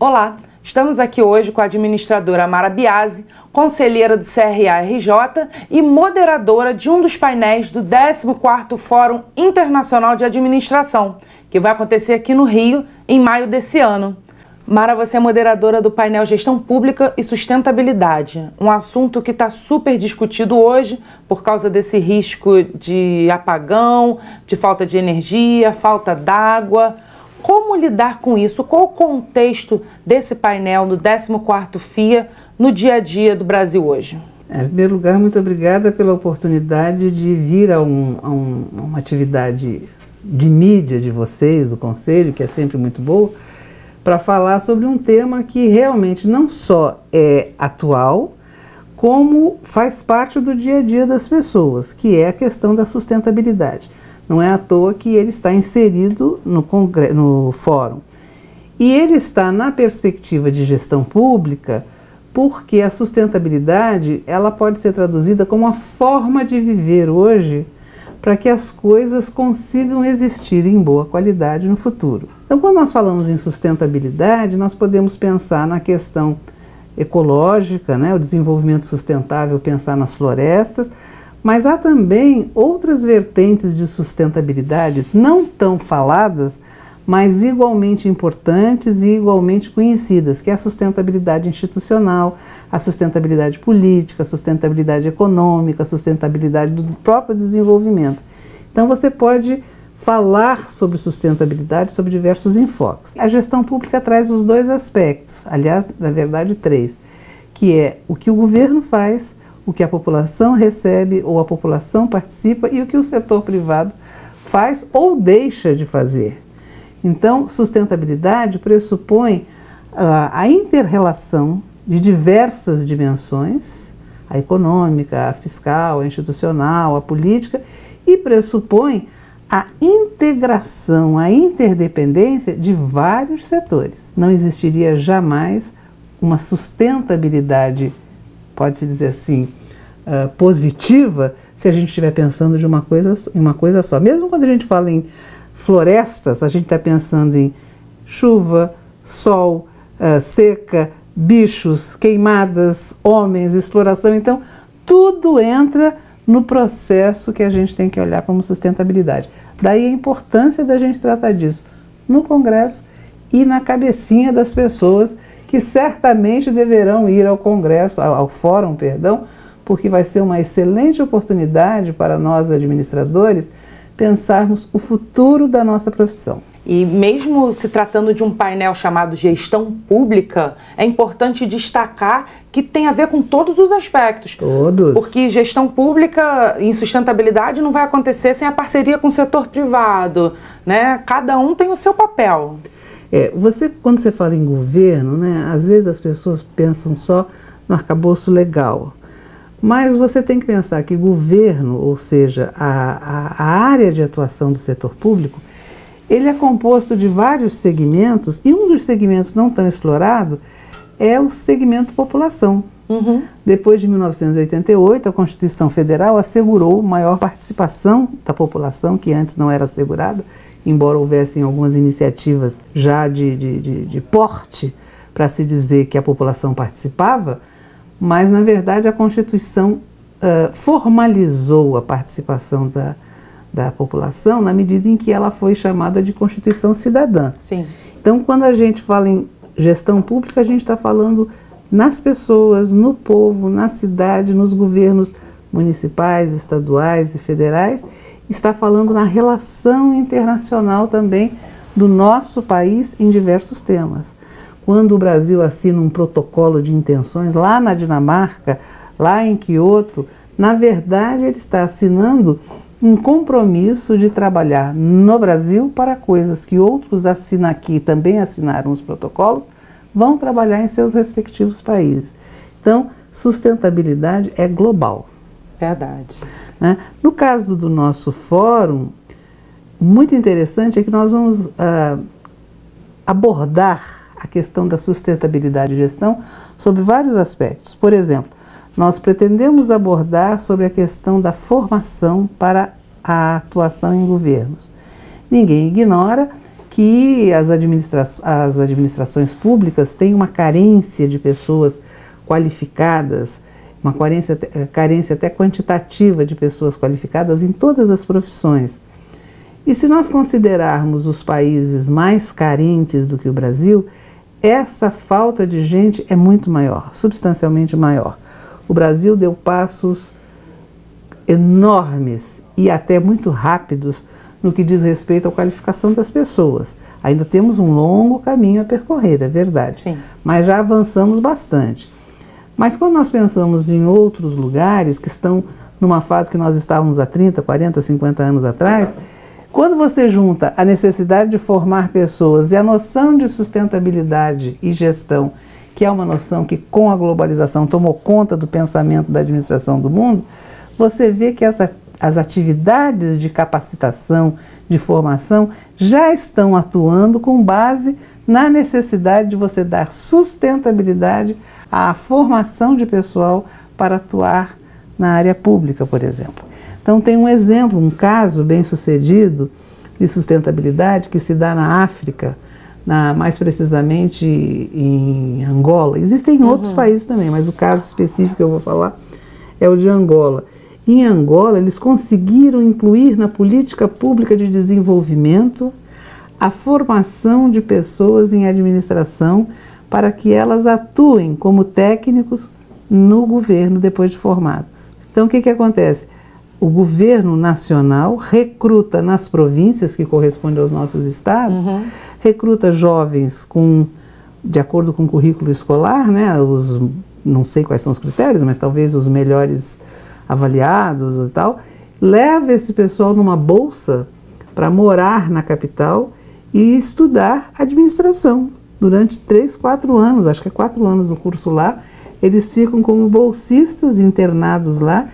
Olá, estamos aqui hoje com a administradora Mara Biasi, conselheira do CRA-RJ e moderadora de um dos painéis do 14º Fórum Internacional de Administração, que vai acontecer aqui no Rio em maio desse ano. Mara, você é moderadora do painel Gestão Pública e Sustentabilidade, um assunto que está super discutido hoje por causa desse risco de apagão, de falta de energia, falta d'água. Como lidar com isso? Qual o contexto desse painel no 14º FIA no dia a dia do Brasil hoje? Em primeiro lugar, muito obrigada pela oportunidade de vir a uma atividade de mídia de vocês, do Conselho, que é sempre muito boa, para falar sobre um tema que realmente não só é atual, como faz parte do dia a dia das pessoas, que é a questão da sustentabilidade. Não é à toa que ele está inserido no fórum. E ele está na perspectiva de gestão pública, porque a sustentabilidade ela pode ser traduzida como uma forma de viver hoje para que as coisas consigam existir em boa qualidade no futuro. Então, quando nós falamos em sustentabilidade, nós podemos pensar na questão ecológica, né, o desenvolvimento sustentável, pensar nas florestas, mas há também outras vertentes de sustentabilidade não tão faladas, mas igualmente importantes e igualmente conhecidas, que é a sustentabilidade institucional, a sustentabilidade política, a sustentabilidade econômica, a sustentabilidade do próprio desenvolvimento. Então você pode falar sobre sustentabilidade sob diversos enfoques. A gestão pública traz os dois aspectos, aliás, na verdade três, que é o que o governo faz, o que a população recebe ou a população participa e o que o setor privado faz ou deixa de fazer. Então, sustentabilidade pressupõe a inter-relação de diversas dimensões, a econômica, a fiscal, a institucional, a política, e pressupõe a integração, a interdependência de vários setores. Não existiria jamais uma sustentabilidade, pode-se dizer assim, positiva, se a gente estiver pensando em uma coisa só. Mesmo quando a gente fala em florestas, a gente está pensando em chuva, sol, seca, bichos, queimadas, homens, exploração. Então, tudo entra no processo que a gente tem que olhar como sustentabilidade. Daí a importância da gente tratar disso no Congresso e na cabecinha das pessoas que certamente deverão ir ao Congresso, ao Fórum, perdão, porque vai ser uma excelente oportunidade para nós administradores pensarmos o futuro da nossa profissão. E mesmo se tratando de um painel chamado Gestão Pública, é importante destacar que tem a ver com todos os aspectos. Todos. Porque gestão pública em sustentabilidade não vai acontecer sem a parceria com o setor privado, né? Cada um tem o seu papel. Quando você fala em governo, né, às vezes as pessoas pensam só no arcabouço legal. Mas você tem que pensar que governo, ou seja, a área de atuação do setor público, ele é composto de vários segmentos, e um dos segmentos não tão explorado é o segmento população. Depois de 1988, a Constituição Federal assegurou maior participação da população, que antes não era assegurada, embora houvessem algumas iniciativas já de porte para se dizer que a população participava, mas na verdade a Constituição formalizou a participação da população na medida em que ela foi chamada de Constituição Cidadã. Sim. Então, quando a gente fala em gestão pública, a gente está falando nas pessoas, no povo, na cidade, nos governos municipais, estaduais e federais, está falando na relação internacional também do nosso país em diversos temas. Quando o Brasil assina um protocolo de intenções lá na Dinamarca, lá em Kyoto, na verdade ele está assinando um compromisso de trabalhar no Brasil para coisas que outros aqui também assinaram os protocolos, vão trabalhar em seus respectivos países. Então, sustentabilidade é global. Verdade. Né? No caso do nosso fórum, muito interessante é que nós vamos abordar a questão da sustentabilidade e gestão sobre vários aspectos. Por exemplo, nós pretendemos abordar sobre a questão da formação para a atuação em governos. Ninguém ignora que as administrações públicas têm uma carência de pessoas qualificadas, uma carência até quantitativa de pessoas qualificadas em todas as profissões. E se nós considerarmos os países mais carentes do que o Brasil, essa falta de gente é muito maior, substancialmente maior. O Brasil deu passos enormes e até muito rápidos no que diz respeito à qualificação das pessoas. Ainda temos um longo caminho a percorrer, é verdade. Sim. Mas já avançamos bastante. Mas quando nós pensamos em outros lugares que estão numa fase que nós estávamos há 30, 40, 50 anos atrás, quando você junta a necessidade de formar pessoas e a noção de sustentabilidade e gestão, que é uma noção que com a globalização tomou conta do pensamento da administração do mundo, você vê que as atividades de capacitação, de formação, já estão atuando com base na necessidade de você dar sustentabilidade à formação de pessoal para atuar na área pública, por exemplo. Então tem um exemplo, um caso bem sucedido de sustentabilidade que se dá na África, mais precisamente em Angola. Existem em outros países também, mas o caso específico que eu vou falar é o de Angola. Em Angola, eles conseguiram incluir na política pública de desenvolvimento a formação de pessoas em administração para que elas atuem como técnicos no governo depois de formadas. Então, o que acontece? O governo nacional recruta nas províncias, que correspondem aos nossos estados, recruta jovens de acordo com o currículo escolar, né, não sei quais são os critérios, mas talvez os melhores avaliados e tal, leva esse pessoal numa bolsa para morar na capital e estudar administração durante 3, 4 anos, acho que é 4 anos no curso lá. Eles ficam como bolsistas internados lá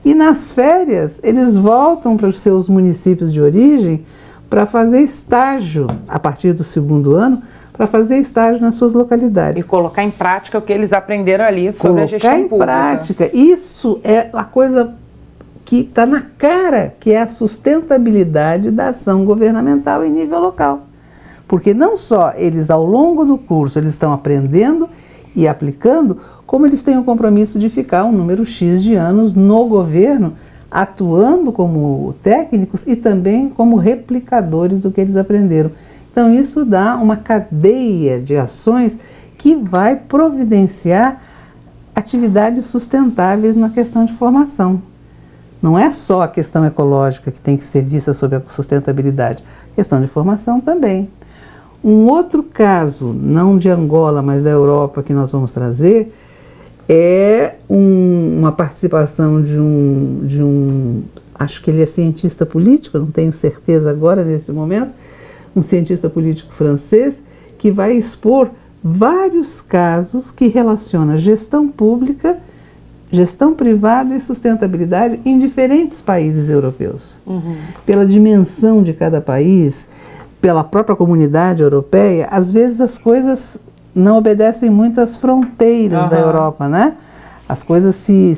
e nas férias eles voltam para os seus municípios de origem para fazer estágio, a partir do 2º ano, para fazer estágio nas suas localidades. E colocar em prática o que eles aprenderam ali sobre a gestão pública. Colocar em prática. Isso é a coisa que está na cara, que é a sustentabilidade da ação governamental em nível local. Porque não só eles, ao longo do curso, eles estão aprendendo e aplicando, como eles têm o compromisso de ficar um número X de anos no governo, atuando como técnicos e também como replicadores do que eles aprenderam. Então isso dá uma cadeia de ações que vai providenciar atividades sustentáveis na questão de formação. Não é só a questão ecológica que tem que ser vista sob a sustentabilidade, a questão de formação também. Um outro caso, não de Angola, mas da Europa, que nós vamos trazer, é uma participação de um, acho que ele é cientista político, não tenho certeza agora nesse momento, um cientista político francês, que vai expor vários casos que relacionam gestão pública, gestão privada e sustentabilidade em diferentes países europeus. Pela dimensão de cada país, pela própria comunidade europeia, às vezes as coisas não obedecem muito às fronteiras da Europa, né? As coisas se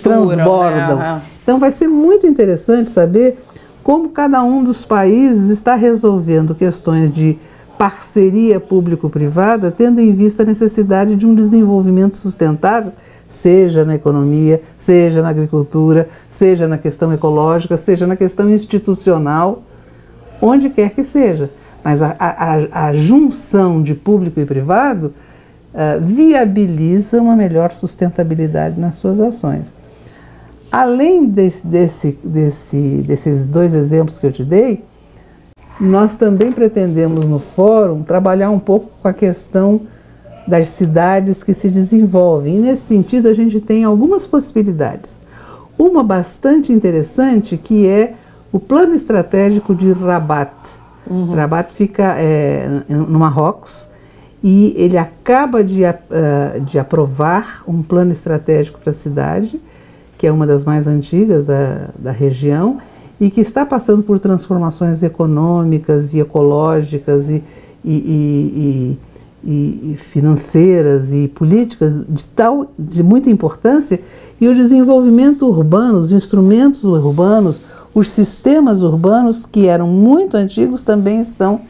transbordam. Né? Então vai ser muito interessante saber como cada um dos países está resolvendo questões de parceria público-privada, tendo em vista a necessidade de um desenvolvimento sustentável, seja na economia, seja na agricultura, seja na questão ecológica, seja na questão institucional, onde quer que seja. Mas a junção de público e privado viabiliza uma melhor sustentabilidade nas suas ações. Além desses 2 exemplos que eu te dei, nós também pretendemos no fórum trabalhar um pouco com a questão das cidades que se desenvolvem. E nesse sentido a gente tem algumas possibilidades. Uma bastante interessante que é o plano estratégico de Rabat. Rabat fica no Marrocos e ele acaba de aprovar um plano estratégico para a cidade, que é uma das mais antigas da região e que está passando por transformações econômicas e ecológicas e financeiras e políticas de muita importância, e o desenvolvimento urbano, os instrumentos urbanos, os sistemas urbanos que eram muito antigos também estão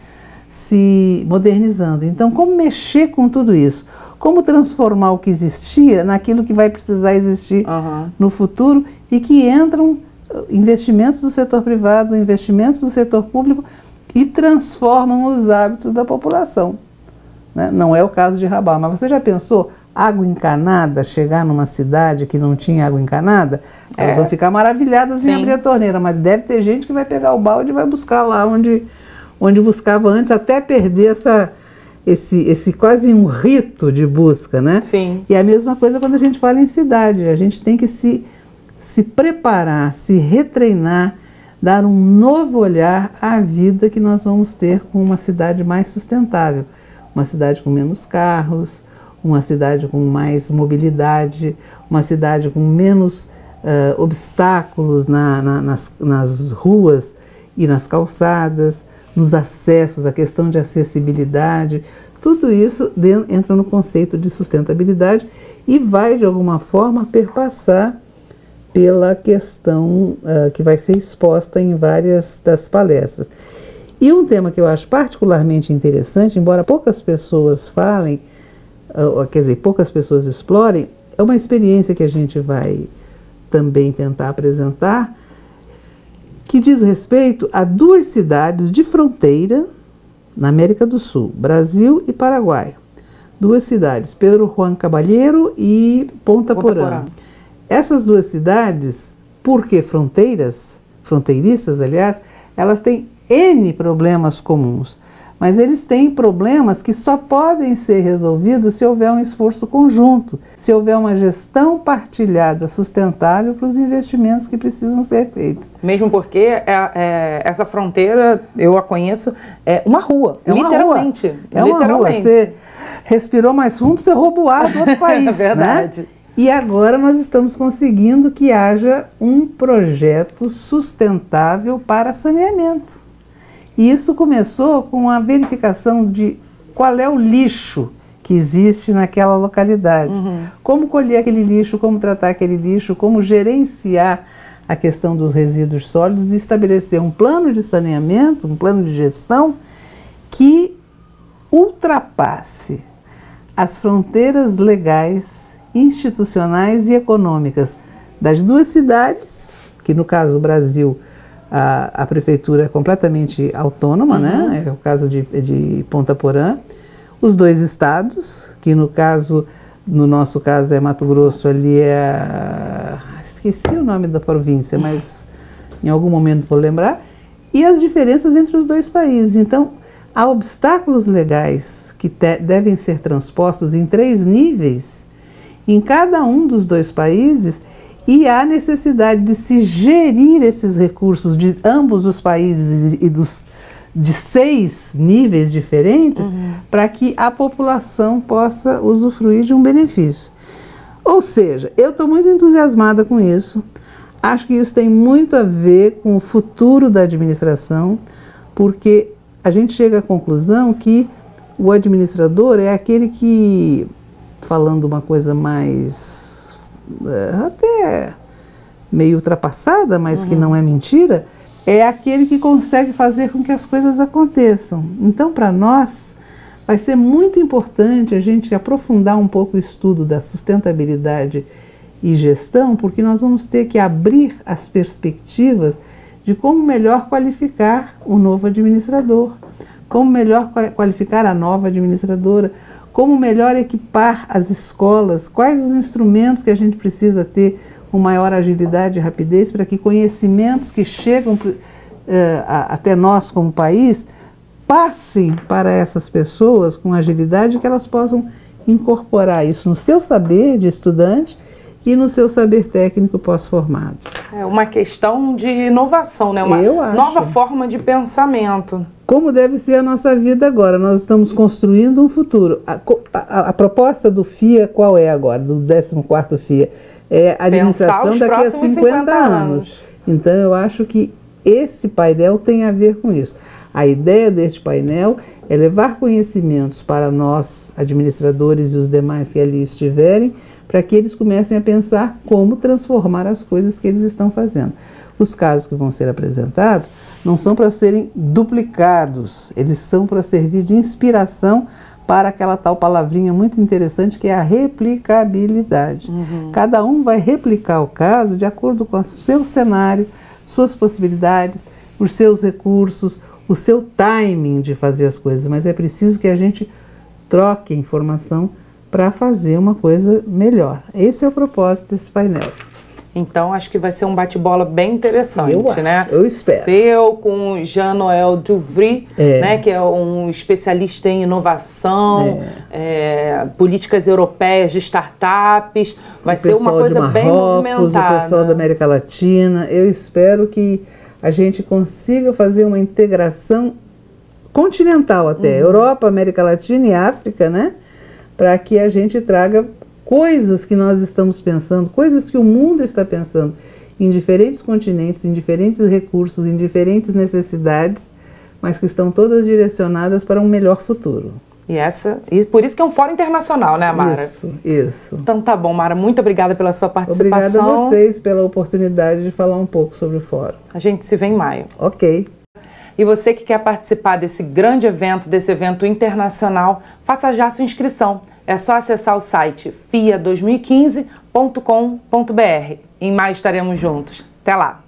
se modernizando. Então, como mexer com tudo isso? Como transformar o que existia naquilo que vai precisar existir no futuro e que entram investimentos do setor privado, investimentos do setor público e transformam os hábitos da população. Né? Não é o caso de Rabaul, mas você já pensou água encanada, chegar numa cidade que não tinha água encanada? Elas vão ficar maravilhadas em abrir a torneira, mas deve ter gente que vai pegar o balde e vai buscar lá onde buscava antes, até perder esse quase um rito de busca, né? Sim. E a mesma coisa quando a gente fala em cidade, a gente tem que se preparar, se retreinar, dar um novo olhar à vida que nós vamos ter com uma cidade mais sustentável, uma cidade com menos carros, uma cidade com mais mobilidade, uma cidade com menos obstáculos nas ruas e nas calçadas, nos acessos, a questão de acessibilidade, tudo isso entra no conceito de sustentabilidade e vai, de alguma forma, perpassar pela questão que vai ser exposta em várias das palestras. E um tema que eu acho particularmente interessante, embora poucas pessoas falem, quer dizer, poucas pessoas explorem, é uma experiência que a gente vai também tentar apresentar, que diz respeito a duas cidades de fronteira na América do Sul, Brasil e Paraguai. Duas cidades, Pedro Juan Caballero e Ponta Porã. Essas duas cidades, porque fronteiriças, aliás, elas têm N problemas comuns, mas eles têm problemas que só podem ser resolvidos se houver um esforço conjunto, se houver uma gestão partilhada, sustentável para os investimentos que precisam ser feitos. Mesmo porque essa fronteira, eu a conheço, é uma rua, literalmente. É uma rua. Você respirou mais fundo, você rouba o ar do outro país. É verdade. Né? E agora nós estamos conseguindo que haja um projeto sustentável para saneamento. E isso começou com a verificação de qual é o lixo que existe naquela localidade. Como colher aquele lixo, como tratar aquele lixo, como gerenciar a questão dos resíduos sólidos e estabelecer um plano de saneamento, um plano de gestão que ultrapasse as fronteiras legais, institucionais e econômicas das duas cidades, que no caso do Brasil a prefeitura é completamente autônoma, né? É o caso de Ponta Porã, os dois estados, que no nosso caso é Mato Grosso, ali esqueci o nome da província, mas em algum momento vou lembrar, e as diferenças entre os dois países. Então, há obstáculos legais que devem ser transpostos em 3 níveis, em cada um dos dois países, e há necessidade de se gerir esses recursos de ambos os países e de 6 níveis diferentes para que a população possa usufruir de um benefício. Ou seja, eu estou muito entusiasmada com isso, acho que isso tem muito a ver com o futuro da administração, porque a gente chega à conclusão que o administrador é aquele que, falando uma coisa mais até meio ultrapassada, mas que não é mentira, é aquele que consegue fazer com que as coisas aconteçam. Então, para nós, vai ser muito importante a gente aprofundar um pouco o estudo da sustentabilidade e gestão, porque nós vamos ter que abrir as perspectivas de como melhor qualificar o novo administrador, como melhor qualificar a nova administradora, como melhor equipar as escolas, quais os instrumentos que a gente precisa ter com maior agilidade e rapidez para que conhecimentos que chegam até nós como país passem para essas pessoas com agilidade, que elas possam incorporar isso no seu saber de estudante e no seu saber técnico pós-formado. É uma questão de inovação, né? Uma nova forma de pensamento. Como deve ser a nossa vida agora? Nós estamos construindo um futuro. A proposta do FIA qual é agora, do 14º FIA? É a administração daqui a 50 anos. Então eu acho que esse painel tem a ver com isso. A ideia deste painel é levar conhecimentos para nós, administradores e os demais que ali estiverem, para que eles comecem a pensar como transformar as coisas que eles estão fazendo. Os casos que vão ser apresentados não são para serem duplicados, eles são para servir de inspiração para aquela tal palavrinha muito interessante que é a replicabilidade. Cada um vai replicar o caso de acordo com o seu cenário, suas possibilidades, os seus recursos, o seu timing de fazer as coisas, mas é preciso que a gente troque informação para fazer uma coisa melhor. Esse é o propósito desse painel. Então, acho que vai ser um bate-bola bem interessante, né? Eu espero. Seu com Jean-Noël Duvry, né, que é um especialista em inovação, políticas europeias de startups. Vai ser uma coisa bem movimentada. O pessoal da América Latina. Eu espero que a gente consiga fazer uma integração continental até, Europa, América Latina e África, né? Para que a gente traga coisas que nós estamos pensando, coisas que o mundo está pensando em diferentes continentes, em diferentes recursos, em diferentes necessidades, mas que estão todas direcionadas para um melhor futuro. E por isso que é um fórum internacional, né, Mara? Isso. Então tá bom, Mara, muito obrigada pela sua participação. Obrigada a vocês pela oportunidade de falar um pouco sobre o fórum. A gente se vê em maio. Ok. E você que quer participar desse grande evento, desse evento internacional, faça já sua inscrição. É só acessar o site fia2015.com.br. Em maio estaremos juntos. Até lá!